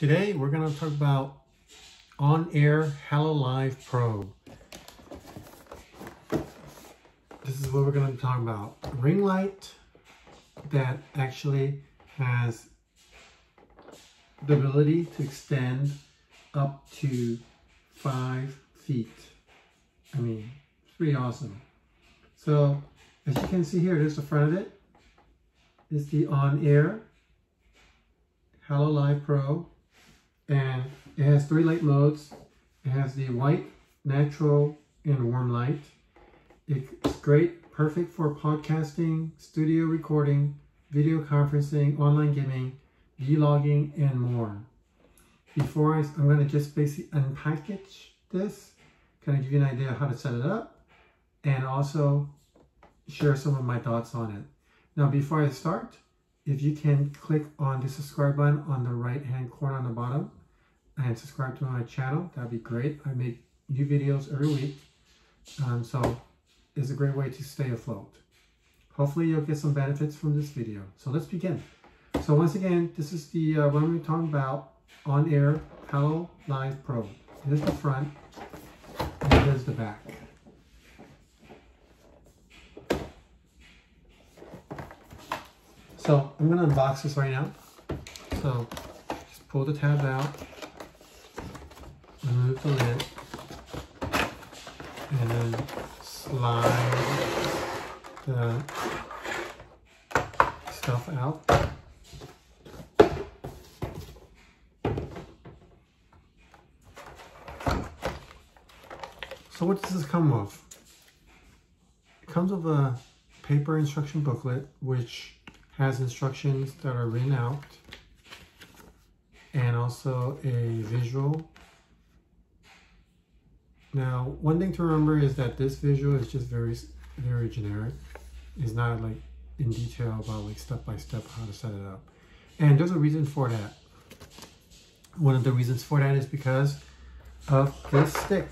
Today we're going to talk about on-air Halo Live Pro. This is what we're going to be talking about. A ring light that actually has the ability to extend up to 5 feet. I mean, it's pretty awesome. So as you can see here, there's the front of it. It's the on-air Halo Live Pro, and it has 3 light modes. It has the white, natural, and warm light. It's great, perfect for podcasting, studio recording, video conferencing, online gaming, vlogging, and more. Before I'm going to just basically unpackage this, kind of give you an idea of how to set it up, and also share some of my thoughts on it. Now, before I start, if you can click on the subscribe button on the right hand corner on the bottom and subscribe to my channel, that'd be great. I make new videos every week, so it's a great way to stay afloat. Hopefully you'll get some benefits from this video. So let's begin. So once again, this is the what we're talking about, on-air Halo Live Pro. Here's the front, and here's the back. So I'm going to unbox this right now. So just pull the tab out, remove the lid, and then slide the stuff out. So what does this come with? It comes with a paper instruction booklet, which has instructions that are written out, and also a visual. Now, one thing to remember is that this visual is just very generic. It's not like in detail about like step by step how to set it up. And there's a reason for that. One of the reasons for that is because of this stick.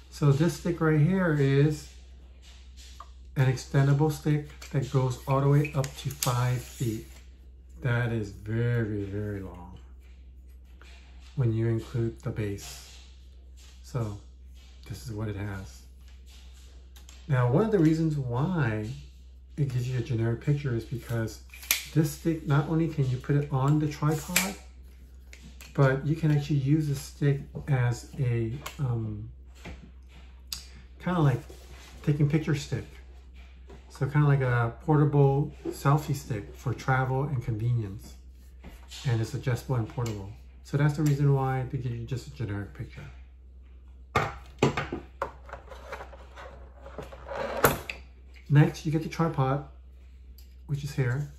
So this stick right here is an extendable stick that goes all the way up to 5 feet. That is very, very long when you include the base. So this is what it has. Now, one of the reasons why it gives you a generic picture is because this stick, not only can you put it on the tripod, but you can actually use the stick as a kind of like taking picture stick. So kind of like a portable selfie stick for travel and convenience. And it's adjustable and portable. So that's the reason why they give you just a generic picture. Next, you get the tripod, which is here.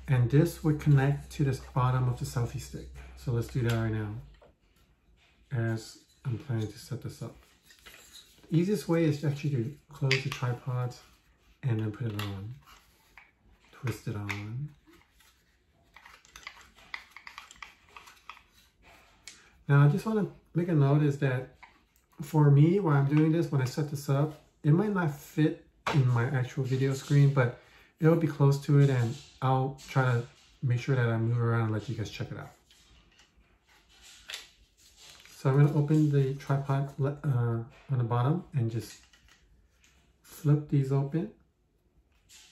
And this would connect to this bottom of the selfie stick. So let's do that right now, as I'm planning to set this up. The easiest way is actually to close the tripods and then put it on. Twist it on. Now, I just want to make a note is that for me, while I'm doing this, when I set this up, it might not fit in my actual video screen, but it'll be close to it, and I'll try to make sure that I move around and let you guys check it out. So I'm going to open the tripod on the bottom and just flip these open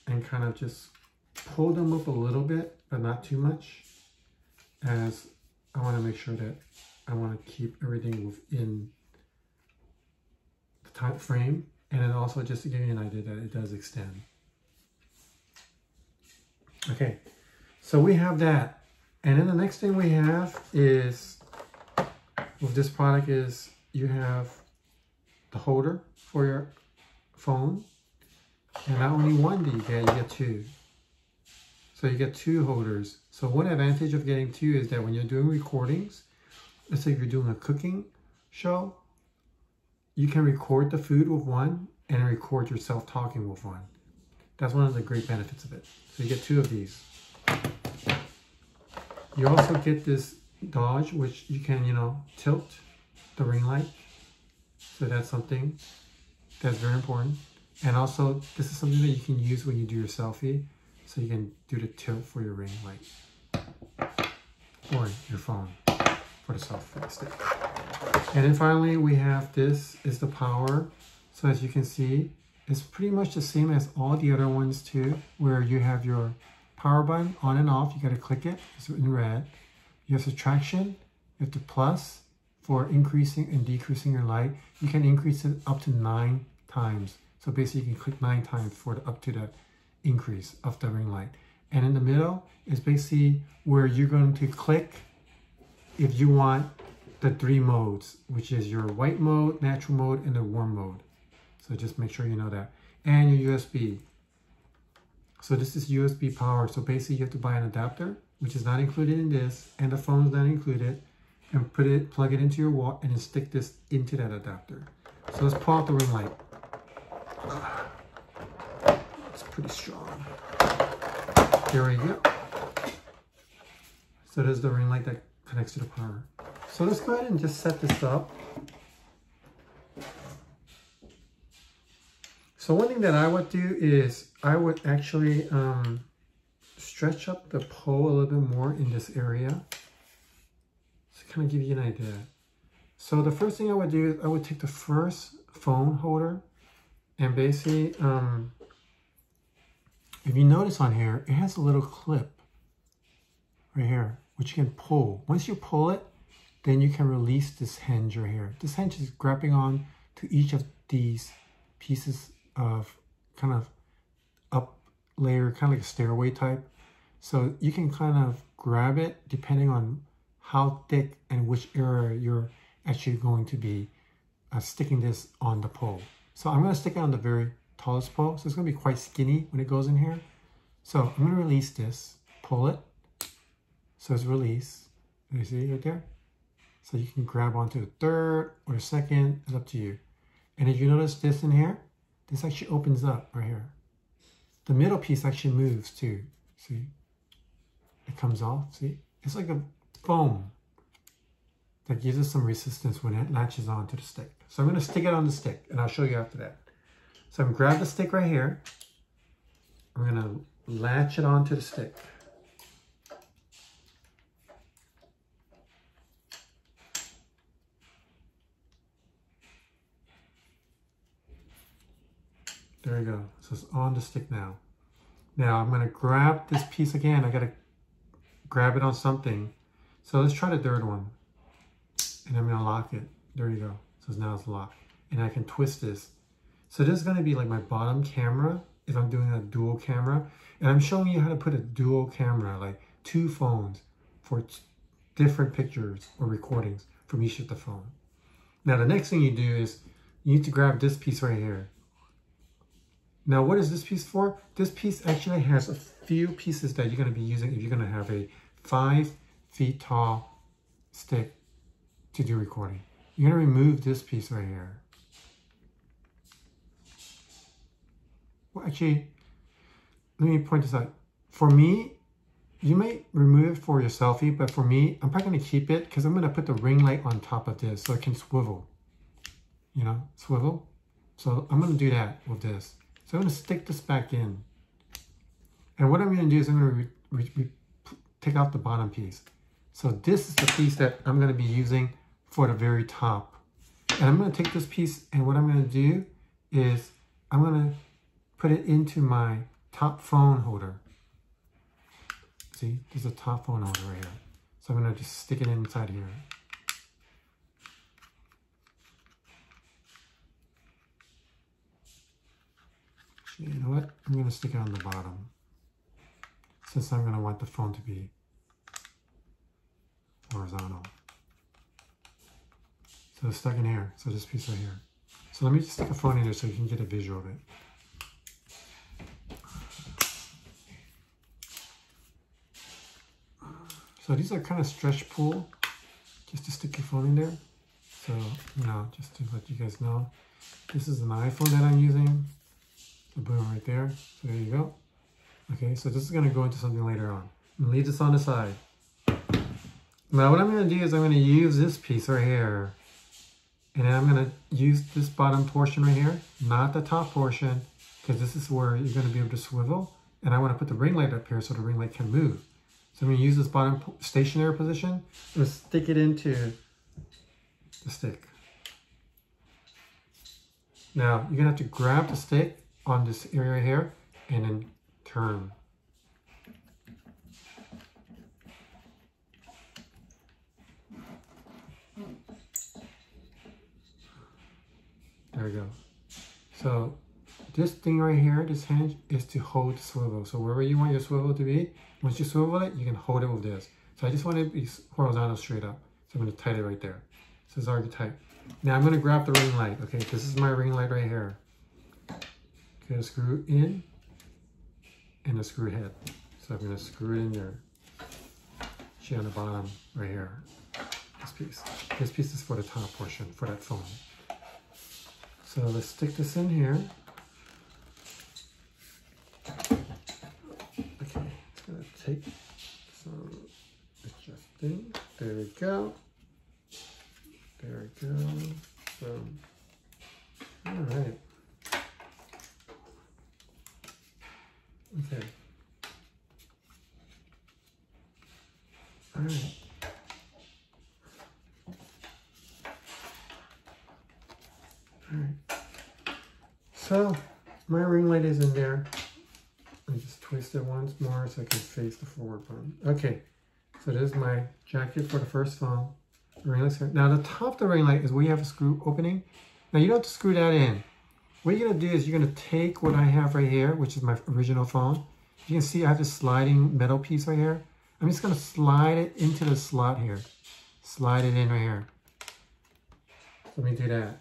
and kind of just pull them up a little bit, but not too much, as I want to make sure that I want to keep everything within the time frame, and then also just to give you an idea that it does extend. Okay, so we have that, and then the next thing we have is, with this product, is you have the holder for your phone, and not only one do you get 2. So you get 2 holders. So one advantage of getting 2 is that when you're doing recordings, let's say if you're doing a cooking show, you can record the food with one and record yourself talking with one. That's one of the great benefits of it. So you get 2 of these. You also get this dodge, which you can, tilt the ring light. So that's something that's very important. And also, this is something that you can use when you do your selfie. So you can do the tilt for your ring light. for your phone, for the selfie stick. And then finally, we have this is the power. So as you can see, it's pretty much the same as all the other ones too, where you have your power button on and off. You got to click it. It's in red. You have subtraction. You have the plus for increasing and decreasing your light. You can increase it up to 9 times. So basically, you can click 9 times for the up to the increase of the ring light. And in the middle is basically where you're going to click if you want the 3 modes, which is your white mode, natural mode, and the warm mode. So just make sure you know that. And your USB. So this is USB power. So basically you have to buy an adapter, which is not included in this, and the phone is not included, and plug it into your wall and then stick this into that adapter. So let's pull out the ring light. It's pretty strong. There we go. So there's the ring light that connects to the power. So let's go ahead and just set this up. So one thing that I would do is I would actually stretch up the pole a little bit more in this area to kind of give you an idea. So the first thing I would do is I would take the first phone holder and basically, if you notice on here, it has a little clip right here, which you can pull. Once you pull it, then you can release this hinge right here. This hinge is grabbing on to each of these pieces of kind of up layer, kind of like a stairway type. So you can kind of grab it depending on how thick and which area you're actually going to be sticking this on the pole. So I'm going to stick it on the very tallest pole. So it's going to be quite skinny when it goes in here. So I'm going to release this, pull it. So it's released. You see right there? So you can grab onto the third or the second, it's up to you. And if you notice this in here, this actually opens up right here. The middle piece actually moves too. See? It comes off, see? It's like a foam that gives us some resistance when it latches onto the stick. So I'm going to stick it on the stick and I'll show you after that. So I'm going to grab the stick right here. I'm going to latch it onto the stick. There you go. So it's on the stick now. Now I'm going to grab this piece again. I got to grab it on something. So let's try the third one. And I'm going to lock it. There you go. So now it's locked. And I can twist this. So this is going to be like my bottom camera if I'm doing a dual camera. And I'm showing you how to put a dual camera, like 2 phones for different pictures or recordings from each of the phone. Now the next thing you do is you need to grab this piece right here. Now, what is this piece for? This piece actually has a few pieces that you're going to be using if you're going to have a 5 feet tall stick to do recording. You're going to remove this piece right here. Well, actually, let me point this out. For me, you may remove it for your selfie, but for me, I'm probably going to keep it because I'm going to put the ring light on top of this so it can swivel. You know, swivel. So I'm going to do that with this. So I'm going to stick this back in. And what I'm going to do is I'm going to take out the bottom piece. So this is the piece that I'm going to be using for the very top. And I'm going to take this piece and what I'm going to do is I'm going to put it into my top phone holder. See, there's a top phone holder right here. So I'm going to just stick it inside here. You know what? I'm going to stick it on the bottom since I'm going to want the phone to be horizontal. So it's stuck in here. So this piece right here. So let me just stick a phone in there so you can get a visual of it. So these are kind of stretch pull just to stick your phone in there. So, you know, just to let you guys know, this is an iPhone that I'm using. So boom, right there. So there you go. Okay, so this is going to go into something later on. I'm going to leave this on the side. Now what I'm going to do is I'm going to use this piece right here. And then I'm going to use this bottom portion right here, not the top portion, because this is where you're going to be able to swivel. And I want to put the ring light up here so the ring light can move. So I'm going to use this bottom stationary position. I'm going to stick it into the stick. Now, you're going to have to grab the stick on this area here and then turn. There we go. So this thing right here, this hinge, is to hold the swivel. So wherever you want your swivel to be, once you swivel it, you can hold it with this. So I just want it to be horizontal straight up. So I'm going to tighten it right there. So it's already tight. Now I'm going to grab the ring light. Okay, this is my ring light right here. Okay, the screw in and the screw head. So I'm going to screw it in there. See on the bottom right here. This piece. This piece is for the top portion, for that phone. So let's stick this in here. Okay, it's going to take some adjusting. There we go. There we go. So, all right. Okay. All right. All right. So my ring light is in there. I just twist it once more so I can face the forward button. Okay. So this is my jacket for the first phone. Ring light's here. Now the top of the ring light is where you have a screw opening. Now you don't have to screw that in. What you're going to do is you're going to take what I have right here, which is my original phone. You can see I have this sliding metal piece right here. I'm just going to slide it into the slot here. Slide it in right here. Let me do that.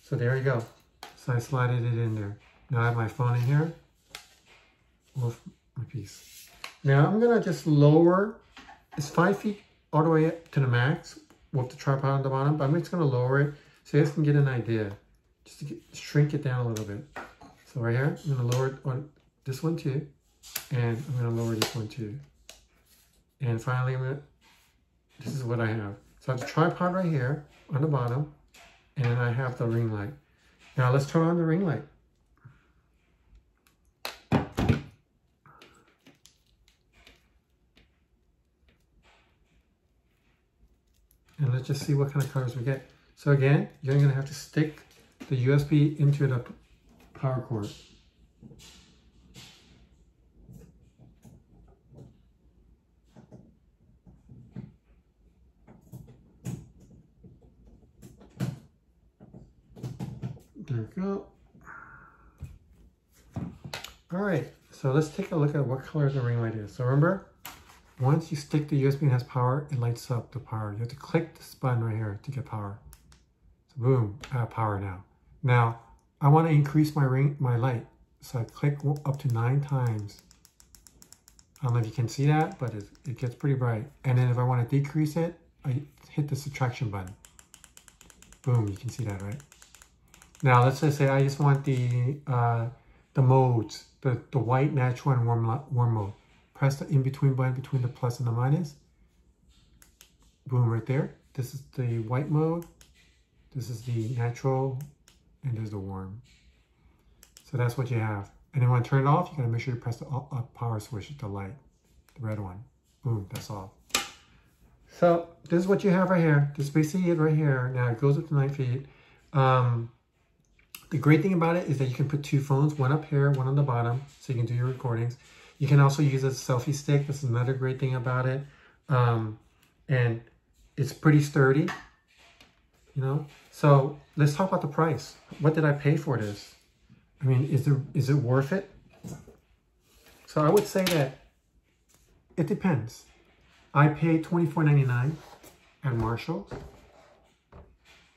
So there you go. So I slided it in there. Now I have my phone in here with my piece. Now I'm going to just lower. It's 5 feet all the way up to the max with the tripod on the bottom, but I'm just going to lower it so you guys can get an idea. Just to shrink it down a little bit. So right here, I'm going to lower it on this one too, and I'm going to lower this one too. And finally, this is what I have. So I have the tripod right here on the bottom, and then I have the ring light. Now let's turn on the ring light. And let's just see what kind of colors we get. So again, you're going to have to stick the USB into the power cord. There we go. All right, so let's take a look at what color the ring light is. So remember, once you stick the USB and has power, it lights up the power. You have to click this button right here to get power. So boom, I have power now. Now, I want to increase my light. So I click up to 9 times. I don't know if you can see that, but it gets pretty bright. And then if I want to decrease it, I hit the subtraction button. Boom, you can see that, right? Now, let's just say I just want the modes, the white, natural, and warm mode. Press the in-between button between the plus and the minus. Boom, right there. This is the white mode. This is the natural, and there's the warm. So that's what you have. And then when I turn it off, you gotta make sure you press the power switch, the light, the red one. Boom, that's off. So this is what you have right here. This is basically it right here. Now it goes up to 9 feet. The great thing about it is that you can put 2 phones, one up here, one on the bottom, so you can do your recordings. You can also use a selfie stick. This is another great thing about it. And it's pretty sturdy, you know? So let's talk about the price. What did I pay for this? I mean, is it worth it? So I would say that it depends. I paid $24.99 at Marshall's.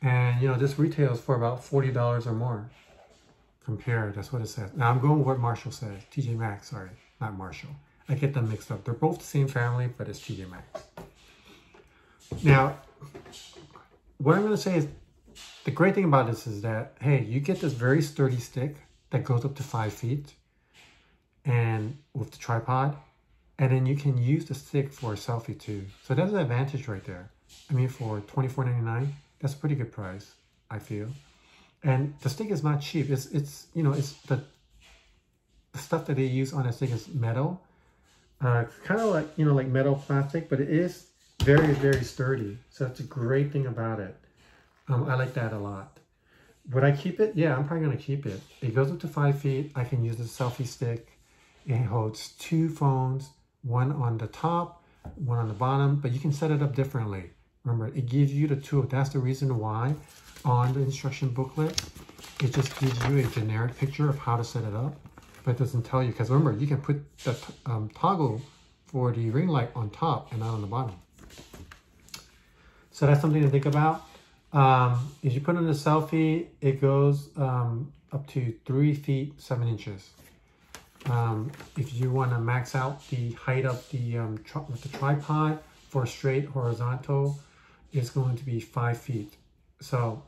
And, you know, this retails for about $40 or more. Compare, that's what it says. Now, I'm going with what Marshall says. TJ Maxx, sorry, not Marshall. I get them mixed up. They're both the same family, but it's TJ Maxx. Now, what I'm going to say is, the great thing about this is that, hey, you get this very sturdy stick that goes up to 5 feet and with the tripod, and then you can use the stick for a selfie too. So that's an advantage right there. I mean, for $24.99, that's a pretty good price, I feel. And the stick is not cheap. It's you know, it's the stuff that they use on this thing is metal. Kind of like, you know, like metal plastic, but it is very, very sturdy. So that's a great thing about it. I like that a lot. Would I keep it? Yeah, I'm probably going to keep it. It goes up to 5 feet. I can use the selfie stick. It holds 2 phones, one on the top, one on the bottom, but you can set it up differently. Remember, it gives you the tool. That's the reason why on the instruction booklet, it just gives you a generic picture of how to set it up, but it doesn't tell you, because remember, you can put the toggle for the ring light on top and not on the bottom. So that's something to think about. If you put on the selfie, it goes up to 3 feet 7 inches. If you want to max out the height of the with the tripod for straight horizontal, it's going to be 5 feet. So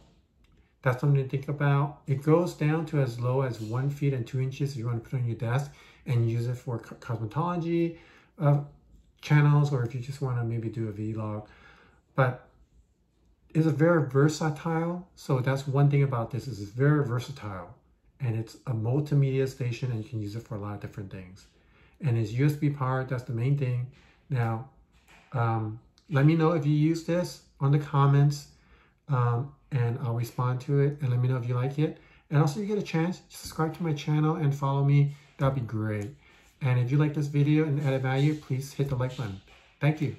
that's something to think about. It goes down to as low as 1 feet and 2 inches if you want to put it on your desk and use it for cosmetology channels, or if you just want to maybe do a vlog. But it's a very versatile. So that's one thing about this, is it's very versatile. And it's a multimedia station, and you can use it for a lot of different things. And it's USB powered, that's the main thing. Now, let me know if you use this on the comments, and I'll respond to it, and let me know if you like it. And also, if you get a chance, subscribe to my channel and follow me. That'd be great. And if you like this video and added value, please hit the like button. Thank you.